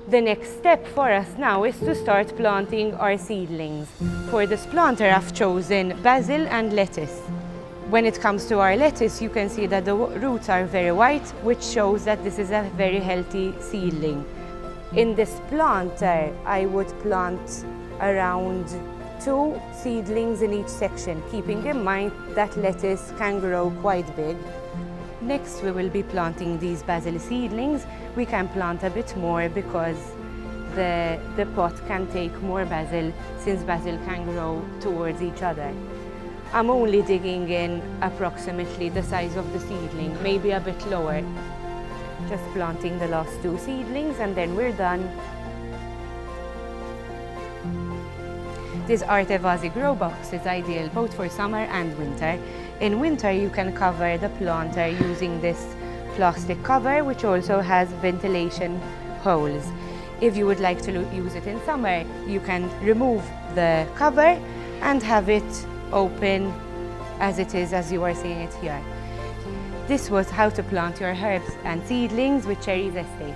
The next step for us now is to start planting our seedlings. For this planter, I've chosen basil and lettuce. When it comes to our lettuce, you can see that the roots are very white, which shows that this is a very healthy seedling. In this planter, I would plant around 2 seedlings in each section, keeping in mind that lettuce can grow quite big. Next, we will be planting these basil seedlings. We can plant a bit more because the pot can take more basil, since basil can grow towards each other. I'm only digging in approximately the size of the seedling, maybe a bit lower. Just planting the last 2 seedlings and then we're done. This Artevasi grow box is ideal both for summer and winter. In winter, you can cover the planter using this plastic cover, which also has ventilation holes. If you would like to use it in summer, you can remove the cover and have it open as it is, as you are seeing it here. This was how to plant your herbs and seedlings with Sherries Estate.